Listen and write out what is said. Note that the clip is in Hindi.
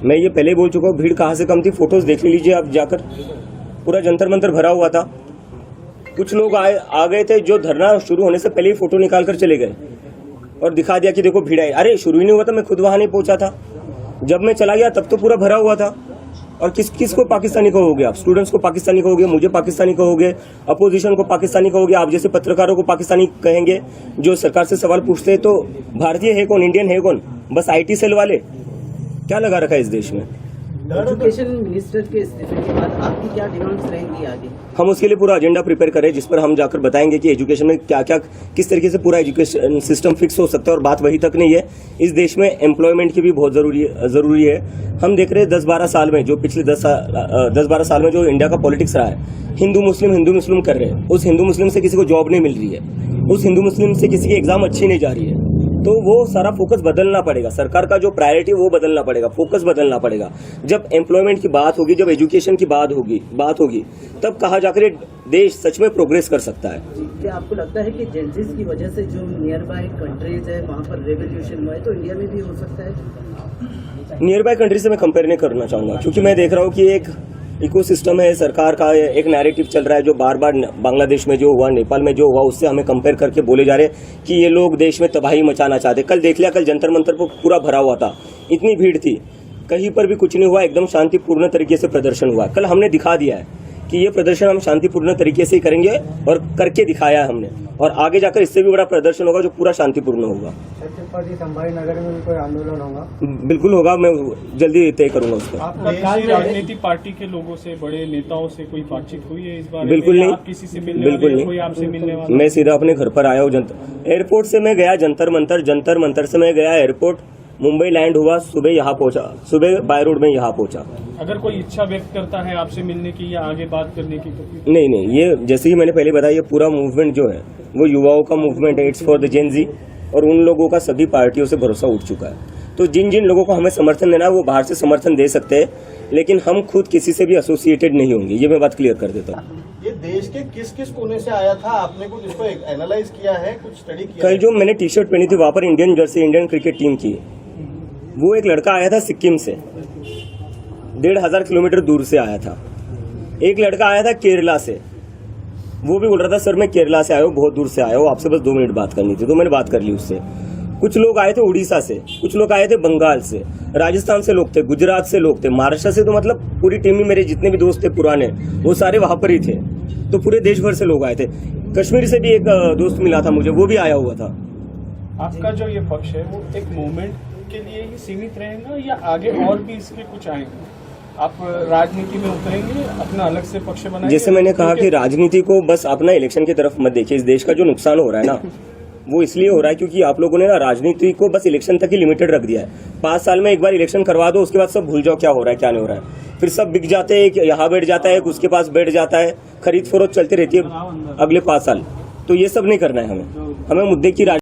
मैं ये पहले बोल चुका हूँ, भीड़ कहाँ से कम थी, फोटोज देख लीजिए आप जाकर, पूरा जंतर मंतर भरा हुआ था। कुछ लोग आ गए थे जो धरना शुरू होने से पहले ही फोटो निकाल कर चले गए और दिखा दिया कि देखो भीड़ आई। अरे शुरू ही नहीं हुआ था, मैं खुद वहां नहीं पहुंचा था, जब मैं चला गया तब तो पूरा भरा हुआ था। और किस को पाकिस्तानी कहोगे आप? स्टूडेंट्स को पाकिस्तानी कहोगे, मुझे पाकिस्तानी कहोगे, अपोजिशन को पाकिस्तानी कहोगे, आप जैसे पत्रकारों को पाकिस्तानी कहेंगे जो सरकार से सवाल पूछते हैं। तो भारतीय है कौन, इंडियन है कौन? बस IT सेल वाले। क्या लगा रखा है इस देश में? एजुकेशन मिनिस्टर के इस्तीफे के बाद आपकी क्या डिमांड्स रहेंगी आगे? हम उसके लिए पूरा एजेंडा प्रिपेयर करें, जिस पर हम जाकर बताएंगे कि एजुकेशन में क्या क्या, किस तरीके से पूरा एजुकेशन सिस्टम फिक्स हो सकता है। और बात वही तक नहीं है, इस देश में एम्प्लॉयमेंट की भी बहुत जरूरी है। हम देख रहे हैं 10-12 साल में, जो पिछले 10-12 साल में जो इंडिया का पॉलिटिक्स रहा है, हिंदू मुस्लिम कर रहे हैं। उस हिंदू मुस्लिम से किसी को जॉब नहीं मिल रही है, उस हिंदू मुस्लिम से किसी की एग्जाम अच्छी नहीं जा रही है। तो वो सारा फोकस बदलना पड़ेगा, सरकार का जो प्रायोरिटी वो बदलना पड़ेगा, फोकस बदलना पड़ेगा। जब एम्प्लॉयमेंट की बात होगी, जब एजुकेशन की बात होगी, तब कहा जाकर देश सच में प्रोग्रेस कर सकता है। क्या आपको लगता है कि जेंजीज की वजह से जो नियर बाय कंट्रीज है वहाँ पर रेवोल्यूशन हुआ है, तो इंडिया में भी हो सकता है? नियर बाय कंट्री से मैं कंपेयर नहीं करना चाहूंगा, क्योंकि मैं देख रहा हूँ कि एक इकोसिस्टम है, सरकार का एक नैरेटिव चल रहा है जो बार बार बांग्लादेश में जो हुआ, नेपाल में जो हुआ, उससे हमें कंपेयर करके बोले जा रहे हैं कि ये लोग देश में तबाही मचाना चाहते। कल देख लिया, कल जंतर मंतर पर पूरा भरा हुआ था, इतनी भीड़ थी, कहीं पर भी कुछ नहीं हुआ, एकदम शांतिपूर्ण तरीके से प्रदर्शन हुआ। कल हमने दिखा दिया है कि ये प्रदर्शन हम शांतिपूर्ण तरीके से ही करेंगे और करके दिखाया है हमने, और आगे जाकर इससे भी बड़ा प्रदर्शन होगा जो पूरा शांतिपूर्ण होगा। संभाजी नगर में भी कोई आंदोलन होगा? बिल्कुल होगा, मैं जल्दी तय करूंगा उसको। राजनीतिक पार्टी के लोगों से, बड़े नेताओं से कोई बातचीत हुई है इस बार? बिल्कुल नहीं, किसी से मिलने बिल्कुल नहीं, कोई आपसे मिलने वाला? मैं सीधा अपने घर पर आया हूँ। एयरपोर्ट से मैं गया जंतर मंतर से मैं गया एयरपोर्ट, मुंबई लैंड हुआ, सुबह यहाँ पहुंचा, सुबह बाय रोड में यहाँ पहुंचा। अगर कोई इच्छा व्यक्त करता है आपसे मिलने की या आगे बात करने की तो? नहीं, ये जैसे ही मैंने पहले बताया, ये पूरा मूवमेंट जो है वो युवाओं का मूवमेंट है, इट्स फॉर द जेन जी, और उन लोगों का सभी पार्टियों से भरोसा उठ चुका है। तो जिन जिन लोगों को हमें समर्थन देना है वो बाहर से समर्थन दे सकते हैं, लेकिन हम खुद किसी से भी एसोसिएटेड नहीं होंगे, ये मैं बात क्लियर कर देता हूँ। ये देश के किस किस कोने से आया था, आपने कुछ इसको एनालाइज किया है, कुछ स्टडी किया? कल जो मैंने टी-शर्ट पहनी थी वहां पर Indian Jersey, Indian cricket team की, वो एक लड़का आया था सिक्किम से, 1500 किलोमीटर दूर से आया था। एक लड़का आया था केरला से, वो भी बोल रहा था सर मैं केरला से आया हूँ, बहुत दूर से आया हूँ, आपसे बस 2 मिनट बात करनी थी, तो मैंने बात कर ली उससे। कुछ लोग आए थे उड़ीसा से, कुछ लोग आए थे बंगाल से, राजस्थान से लोग थे, गुजरात से लोग थे, महाराष्ट्र से, तो मतलब पूरी टीम में मेरे जितने भी दोस्त थे पुराने, वो सारे वहां पर ही थे। तो पूरे देश भर से लोग आए थे। कश्मीर से भी एक दोस्त मिला था मुझे, वो भी आया हुआ था। आपका जो ये पक्ष है वो एक मूवमेंट के लिए ही सीमित रहेगा या आगे और भी इसके कुछ आएंगे? आप राजनीति में उतरेंगे, अपना अलग से पक्ष बनाएंगे? जैसे मैंने कहा कि राजनीति को बस अपना इलेक्शन की तरफ मत देखिए। इस देश का जो नुकसान हो रहा है ना, वो इसलिए हो रहा है क्योंकि आप लोगों ने ना राजनीति को बस इलेक्शन तक ही लिमिटेड रख दिया है। 5 साल में एक बार इलेक्शन करवा दो, उसके बाद सब भूल जाओ क्या हो रहा है क्या नहीं हो रहा है। फिर सब बिक जाते हैं, यहाँ बैठ जाता है, उसके पास बैठ जाता है, खरीद फरोख्त चलती रहती है अगले 5 साल। तो ये सब नहीं करना है हमें मुद्दे की